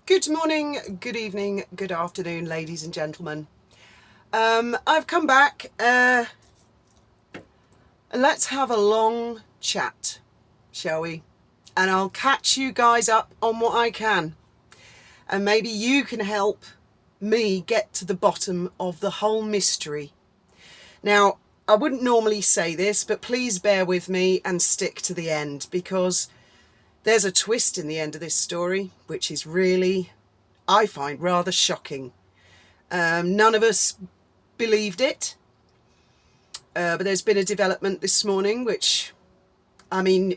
Good morning, good evening, good afternoon, ladies and gentlemen. I've come back. Let's have a long chat, shall we? And I'll catch you guys up on what I can. And maybe you can help me get to the bottom of the whole mystery. Now, I wouldn't normally say this, but please bear with me and stick to the end, because there's a twist in the end of this story, which is really, I find, rather shocking. None of us believed it, but there's been a development this morning, which, I mean,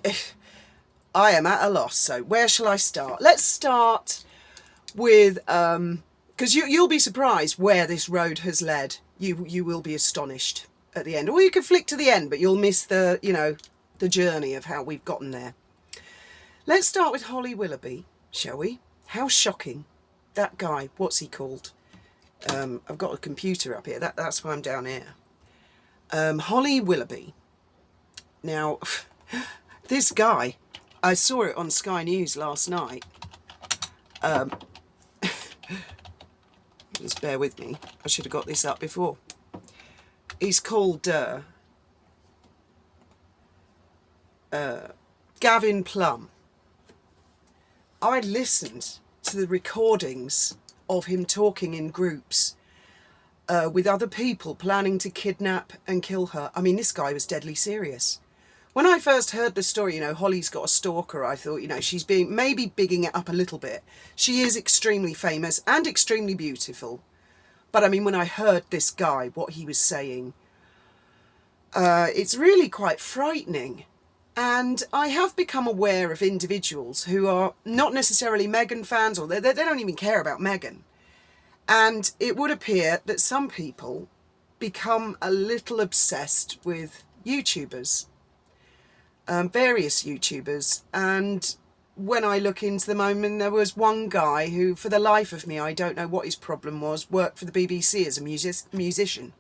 I am at a loss. So where shall I start? Let's start with, because you'll be surprised where this road has led. You will be astonished at the end. Or you can flick to the end, but you'll miss the, the journey of how we've gotten there. Let's start with Holly Willoughby, shall we? How shocking. That guy, what's he called? I've got a computer up here. That's why I'm down here. Holly Willoughby. Now, this guy, I saw it on Sky News last night. Just bear with me. I should have got this up before. He's called Gavin Plum. I listened to the recordings of him talking in groups with other people planning to kidnap and kill her. I mean, this guy was deadly serious. When I first heard the story, Holly's got a stalker, I thought, she's being maybe bigging it up a little bit. She is extremely famous and extremely beautiful. But I mean, when I heard this guy, what he was saying, it's really quite frightening. And I have become aware of individuals who are not necessarily Meghan fans, or they don't even care about Meghan. And it would appear that some people become a little obsessed with YouTubers, various YouTubers. And when I look into them, I mean, there was one guy who, for the life of me, I don't know what his problem was, worked for the BBC as a musician.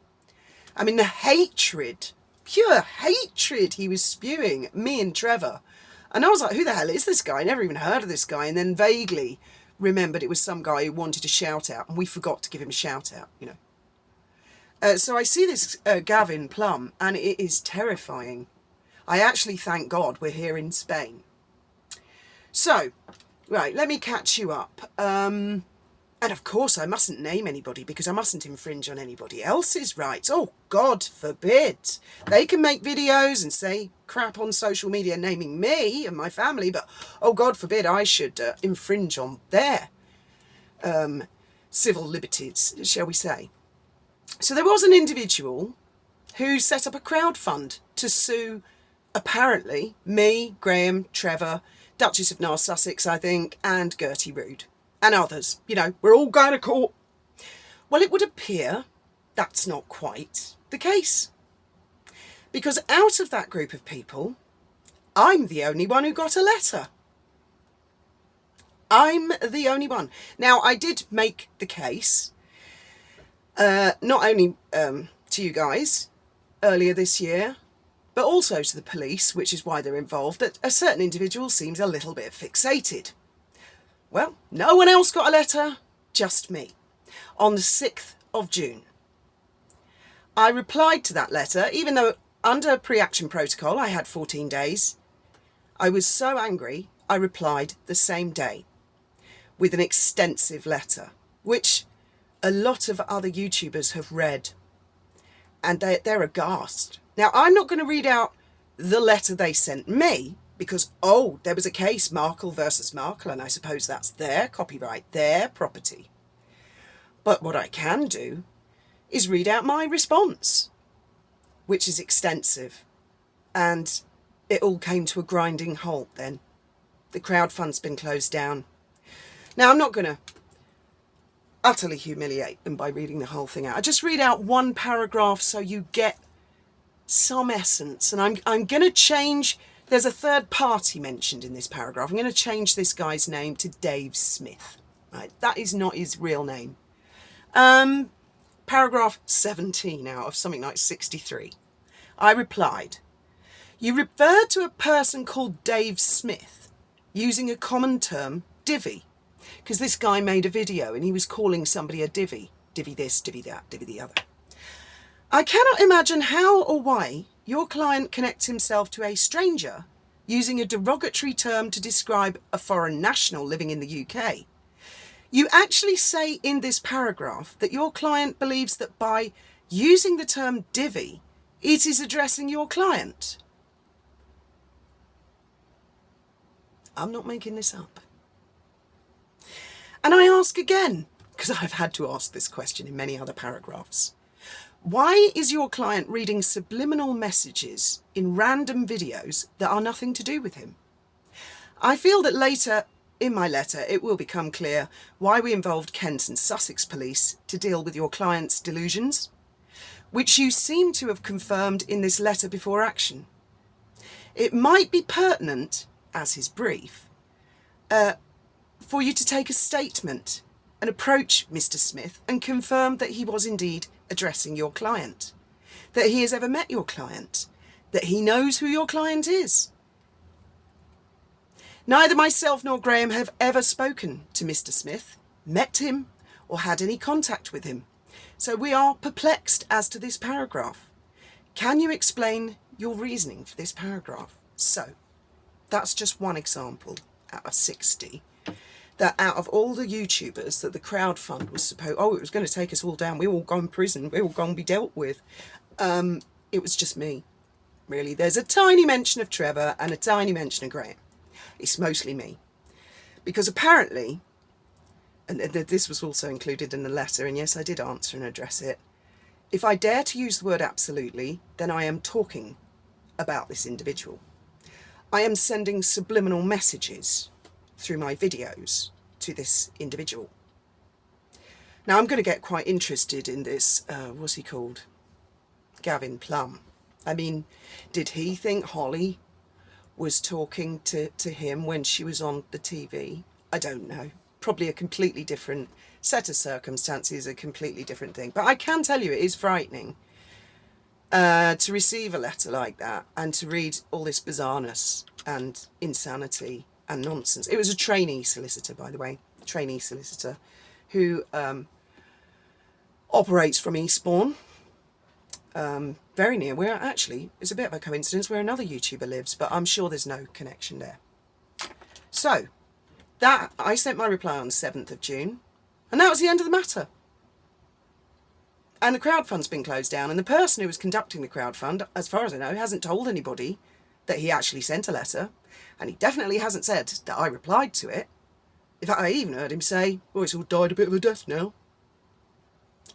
I mean, the hatred, pure hatred he was spewing at me and Trevor. And I was like, who the hell is this guy? I never even heard of this guy. And then vaguely remembered it was some guy who wanted a shout out, and we forgot to give him a shout out, So I see this Gavin Plum, and it is terrifying. I actually thank God we're here in Spain. So, right, let me catch you up. And of course, I mustn't name anybody, because I mustn't infringe on anybody else's rights. Oh, God forbid. They can make videos and say crap on social media naming me and my family, but oh, God forbid I should infringe on their civil liberties, shall we say. So there was an individual who set up a crowdfund to sue, apparently, me, Graham, Trevor, Duchess of North Sussex, I think, and Gertie Rude. And others, we're all going to court. Well, it would appear that's not quite the case. Because out of that group of people, I'm the only one who got a letter. I'm the only one. Now, I did make the case, not only to you guys earlier this year, but also to the police, which is why they're involved, that a certain individual seems a little bit fixated. Well, no one else got a letter, just me, on the 6th of June. I replied to that letter, even though under pre-action protocol I had 14 days. I was so angry, I replied the same day with an extensive letter, which a lot of other YouTubers have read, and they're aghast. Now, I'm not going to read out the letter they sent me, because, there was a case, Markle versus Markle, and I suppose that's their copyright, their property. But what I can do is read out my response, which is extensive. And it all came to a grinding halt then. The crowdfund's been closed down. Now, I'm not going to utterly humiliate them by reading the whole thing out. I just read out one paragraph so you get some essence. And I'm going to change... There's a third party mentioned in this paragraph. I'm going to change this guy's name to Dave Smith. Right, that is not his real name. Paragraph 17 out of something like 63. I replied, you referred to a person called Dave Smith using a common term, divvy. because this guy made a video and he was calling somebody a divvy. Divvy this, divvy that, divvy the other. I cannot imagine how or why your client connects himself to a stranger using a derogatory term to describe a foreign national living in the UK. You actually say in this paragraph that your client believes that by using the term divvy, it is addressing your client. I'm not making this up. And I ask again, because I've had to ask this question in many other paragraphs. Why is your client reading subliminal messages in random videos that are nothing to do with him? I feel that later in my letter it will become clear why we involved Kent and Sussex police to deal with your client's delusions, which you seem to have confirmed in this letter before action. It might be pertinent, as his brief, for you to take a statement and approach Mr. Smith and confirm that he was indeed addressing your client, that he has ever met your client, that he knows who your client is. Neither myself nor Graham have ever spoken to Mr. Smith, met him, or had any contact with him. So we are perplexed as to this paragraph. Can you explain your reasoning for this paragraph? So, that's just one example out of 60. That out of all the YouTubers that the crowdfund was supposed, it was going to take us all down, we all go in prison, we all going to be dealt with. It was just me, really. There's a tiny mention of Trevor and a tiny mention of Graham. It's mostly me. Because apparently, and this was also included in the letter, and yes, I did answer and address it, if I dare to use the word absolutely, then I am talking about this individual. I am sending subliminal messages through my videos to this individual. Now I'm going to get quite interested in this, what's he called? Gavin Plum. I mean, did he think Holly was talking to him when she was on the TV? I don't know. Probably a completely different set of circumstances, a completely different thing. But I can tell you it is frightening to receive a letter like that and to read all this bizarreness and insanity and nonsense. It was a trainee solicitor, by the way, trainee solicitor who operates from Eastbourne, very near where, actually, it's a bit of a coincidence, where another YouTuber lives, but I'm sure there's no connection there. So, that I sent my reply on the 7th of June, and that was the end of the matter. And the crowdfund's been closed down, and the person who was conducting the crowdfund, as far as I know, hasn't told anybody that he actually sent a letter, and he definitely hasn't said that I replied to it. In fact, I even heard him say, oh, it's all died a bit of a death now.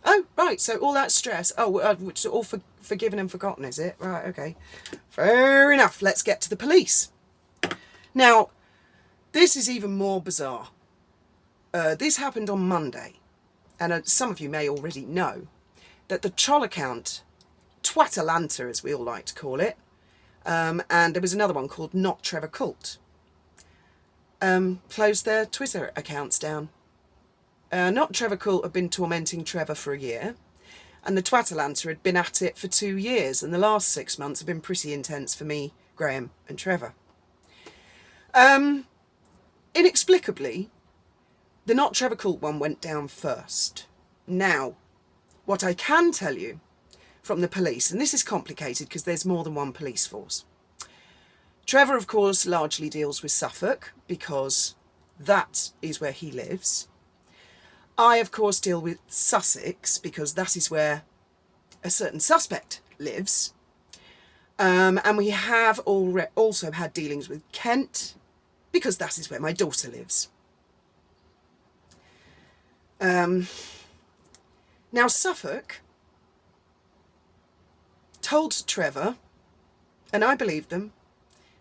Oh, right, so all that stress, it's all forgiven and forgotten, is it? Right, okay. Fair enough, let's get to the police. Now, this is even more bizarre. This happened on Monday, and some of you may already know that the troll account, Twatalanta as we all like to call it, and there was another one called Not Trevor Cult, closed their Twitter accounts down. Not Trevor Cult had been tormenting Trevor for a year, and the Twatalanta had been at it for 2 years, and the last 6 months have been pretty intense for me, Graham and Trevor. Inexplicably, the Not Trevor Cult one went down first. Now, what I can tell you from the police, and this is complicated because there's more than one police force. Trevor, of course, largely deals with Suffolk because that is where he lives. I, of course, deal with Sussex because that is where a certain suspect lives. And we have also had dealings with Kent because that is where my daughter lives. Now, Suffolk told Trevor, and I believe them,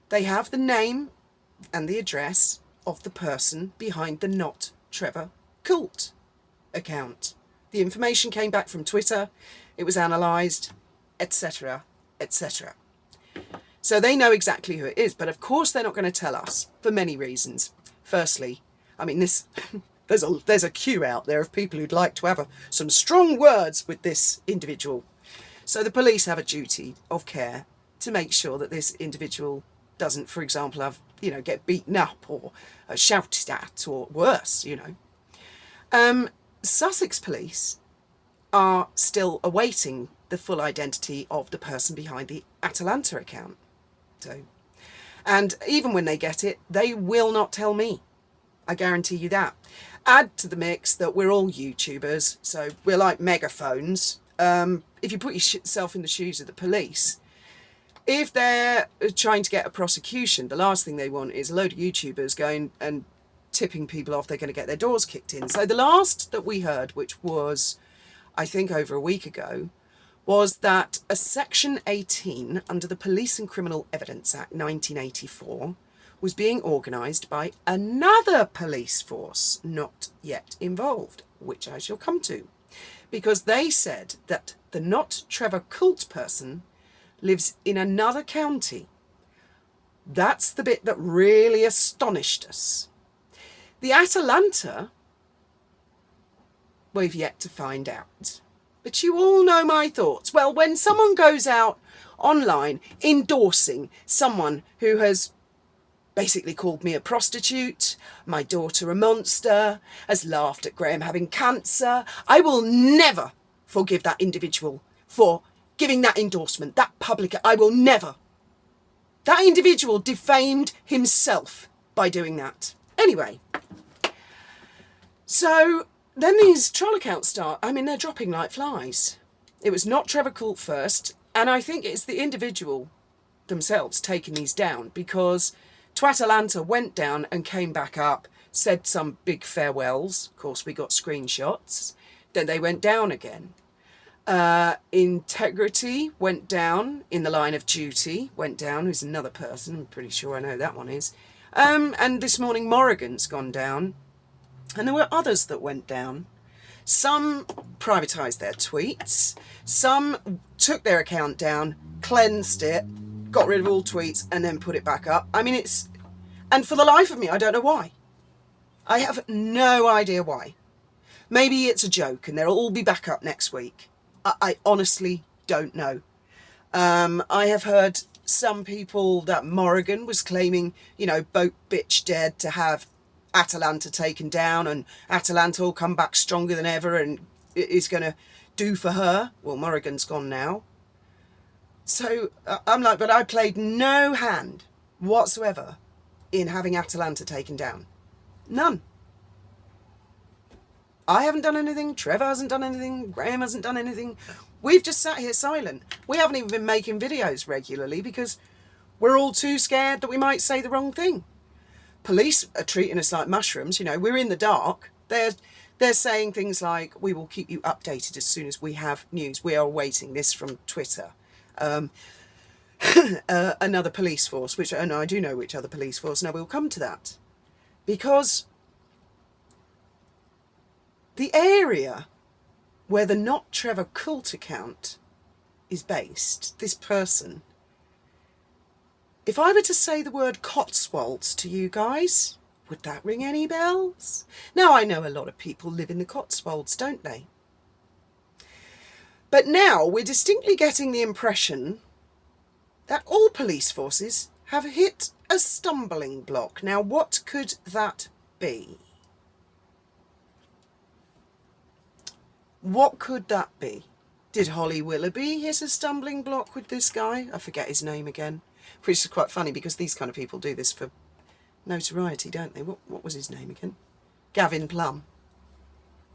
they have the name and the address of the person behind the Not Trevor Cult account. The information came back from Twitter, it was analysed, etc., etc. So they know exactly who it is, but of course they're not going to tell us for many reasons. Firstly, I mean, there's a queue out there of people who'd like to have some strong words with this individual. So the police have a duty of care to make sure that this individual doesn't, for example, have, get beaten up or shouted at or worse, Sussex police are still awaiting the full identity of the person behind the Atalanta account. So, and even when they get it, they will not tell me. I guarantee you that. Add to the mix that we're all YouTubers, so we're like megaphones. If you put yourself in the shoes of the police, if they're trying to get a prosecution, the last thing they want is a load of YouTubers going and tipping people off they're going to get their doors kicked in. So the last that we heard, which was, I think, over a week ago, was that a Section 18 under the Police and Criminal Evidence Act 1984 was being organised by another police force not yet involved, which I shall come to, because they said that the not Trevor Cult person lives in another county. That's the bit that really astonished us. The Atalanta, we've yet to find out. But you all know my thoughts. Well, when someone goes out online endorsing someone who has basically called me a prostitute, my daughter a monster, has laughed at Graham having cancer, I will never forgive that individual for giving that endorsement, that public. I will never. That individual defamed himself by doing that. Anyway, so then these troll accounts start. I mean, they're dropping like flies. It was not Trevor Cult first, and I think it's the individual themselves taking these down, because Twatalanta went down and came back up, said some big farewells. Of course, we got screenshots. Then they went down again. Integrity went down. In the Line of Duty went down, who's another person. I'm pretty sure I know that one is. And this morning Morrigan's gone down. And there were others that went down. Some privatised their tweets. Some took their account down, cleansed it, got rid of all tweets, and then put it back up. I mean, it's... And for the life of me, I don't know why. I have no idea why. Maybe it's a joke and they'll all be back up next week. I honestly don't know. I have heard some people that Morrigan was claiming, boat bitch dared to have Atalanta taken down, and Atalanta will come back stronger than ever and is going to do for her. Well, Morrigan's gone now. So I'm like, but I played no hand whatsoever in having Atalanta taken down. None. I haven't done anything, Trevor hasn't done anything, Graham hasn't done anything. We've just sat here silent. We haven't even been making videos regularly because we're all too scared that we might say the wrong thing. Police are treating us like mushrooms, we're in the dark. They're saying things like, we will keep you updated as soon as we have news. We are awaiting this from Twitter. Another police force, and I do know which other police force, and I will come to that. Because the area where the Not Trevor Cult account is based, this person, if I were to say the word Cotswolds to you guys, would that ring any bells? Now, I know a lot of people live in the Cotswolds, don't they? But now we're distinctly getting the impression that all police forces have hit a stumbling block. Now, what could that be? What could that be? Did Holly Willoughby hit a stumbling block with this guy? I forget his name again. Which is quite funny because these kind of people do this for notoriety, don't they? What was his name again? Gavin Plum.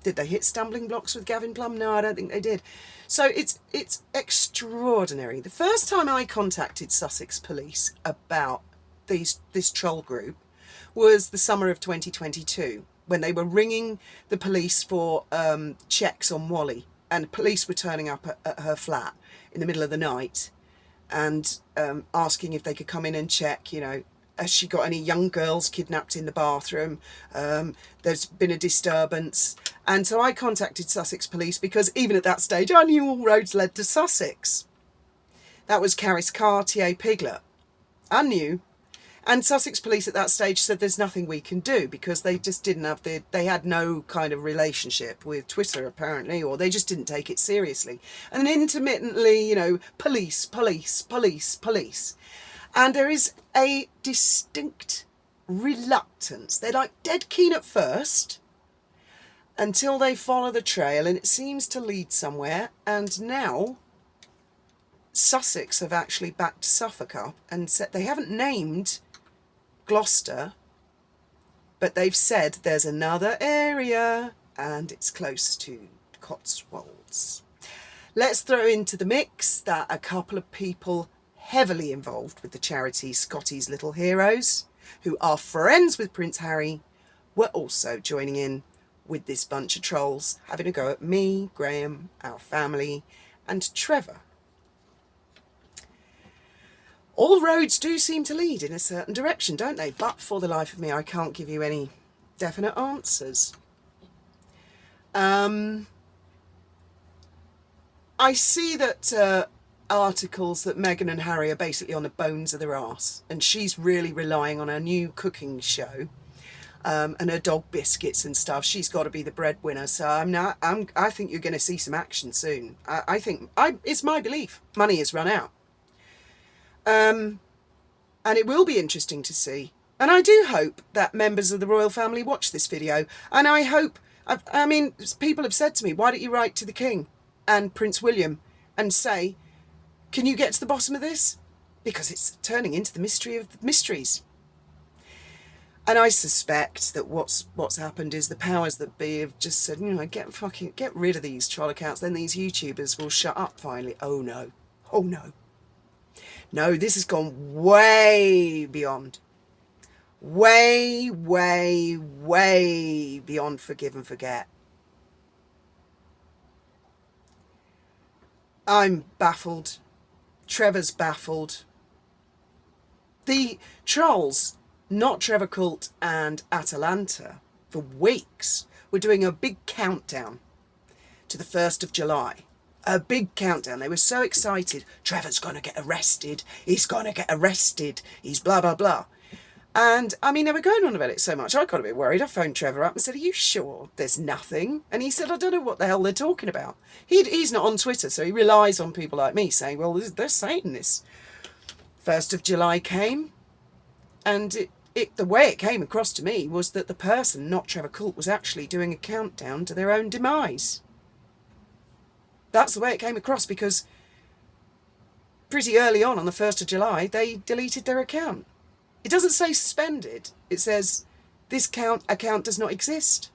Did they hit stumbling blocks with Gavin Plum? No, I don't think they did. So it's extraordinary. The first time I contacted Sussex Police about this troll group was the summer of 2022, when they were ringing the police for checks on Wally, and police were turning up at her flat in the middle of the night and asking if they could come in and check, has she got any young girls kidnapped in the bathroom? There's been a disturbance. And so I contacted Sussex Police because even at that stage, I knew all roads led to Sussex. That was Carys Cartier Piglet. I knew. And Sussex Police at that stage said there's nothing we can do because they just didn't have they had no kind of relationship with Twitter apparently, or they just didn't take it seriously. And intermittently, police. And there is a distinct reluctance. They're like dead keen at first until they follow the trail and it seems to lead somewhere. And now Sussex have actually backed Suffolk up and said they haven't named Gloucester, but they've said there's another area and it's close to Cotswolds. Let's throw into the mix that a couple of people heavily involved with the charity Scotty's Little Heroes, who are friends with Prince Harry, were also joining in with this bunch of trolls, having a go at me, Graham, our family, and Trevor. All roads do seem to lead in a certain direction, don't they? But for the life of me, I can't give you any definite answers. I see that articles that Meghan and Harry are basically on the bones of their arse, and she's really relying on her new cooking show and her dog biscuits and stuff. She's got to be the breadwinner. So I think you're going to see some action soon. I think it's my belief money has run out. And it will be interesting to see. And I do hope that members of the royal family watch this video. And I hope, I mean, people have said to me, why don't you write to the King and Prince William and say, can you get to the bottom of this? Because it's turning into the mystery of mysteries. And I suspect that what's happened is the powers that be have just said, you know, get rid of these troll accounts. Then these YouTubers will shut up finally. Oh no. Oh no. No, this has gone way beyond. Way, way, way beyond forgive and forget. I'm baffled. Trevor's baffled. The trolls, not Trevor Cult and Atalanta, for weeks were doing a big countdown to the 1st of July. A big countdown. They were so excited. Trevor's going to get arrested. He's going to get arrested. He's blah, blah, blah. And, I mean, they were going on about it so much. I got a bit worried. I phoned Trevor up and said, are you sure there's nothing? And he said, I don't know what the hell they're talking about. He's not on Twitter, so he relies on people like me saying, well, they're saying this. 1st of July came, and the way it came across to me was that the person, not Trevor Cult, was actually doing a countdown to their own demise. That's the way it came across, because pretty early on the 1st of July, they deleted their account. It doesn't say suspended. It says this account does not exist.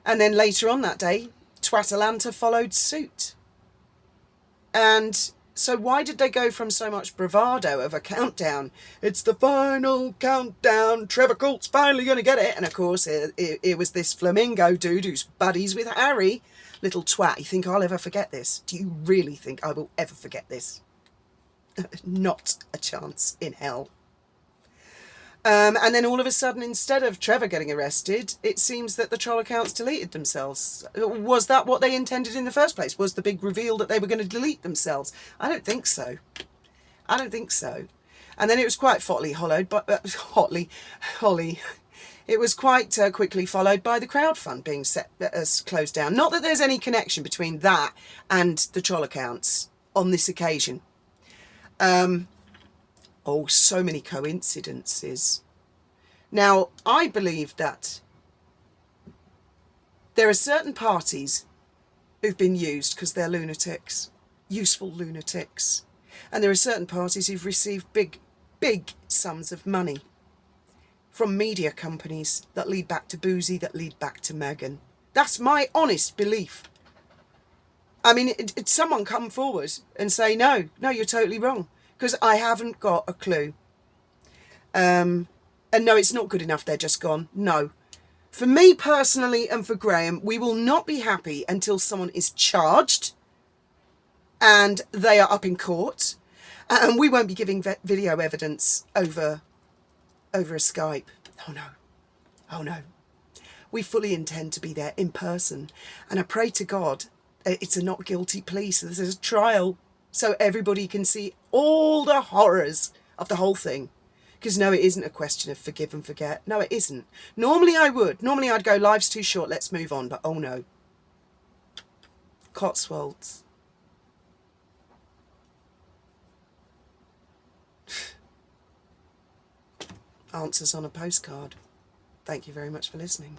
And then later on that day, Twatalanta followed suit. And so why did they go from so much bravado of a countdown? It's the final countdown. Trevor Cult's finally going to get it. And of course, it was this flamingo dude who's buddies with Harry. Little twat. You think I'll ever forget this? Do you really think I will ever forget this? Not a chance in hell. And then all of a sudden, instead of Trevor getting arrested, it seems that the troll accounts deleted themselves. Was that what they intended in the first place? Was the big reveal that they were going to delete themselves? I don't think so. I don't think so. And then it was quite It was quite quickly followed by the crowdfund being closed down. Not that there's any connection between that and the troll accounts on this occasion. Oh, so many coincidences. Now, I believe that there are certain parties who've been used because they're lunatics, useful lunatics. And there are certain parties who've received big, big sums of money from media companies that lead back to Boozy, that lead back to Meghan. That's my honest belief. I mean, it's someone come forward and say, no, you're totally wrong. Because I haven't got a clue. And no, it's not good enough they're just gone. No. For me personally and for Graham, we will not be happy until someone is charged and they are up in court. And we won't be giving video evidence over a Skype. Oh no. Oh no. We fully intend to be there in person. And I pray to God it's a not guilty plea. So there's a trial so everybody can see all the horrors of the whole thing. Because no, it isn't a question of forgive and forget. No, it isn't. Normally I would. Normally I'd go, life's too short, let's move on. But oh no. Cotswolds. answers on a postcard. Thank you very much for listening.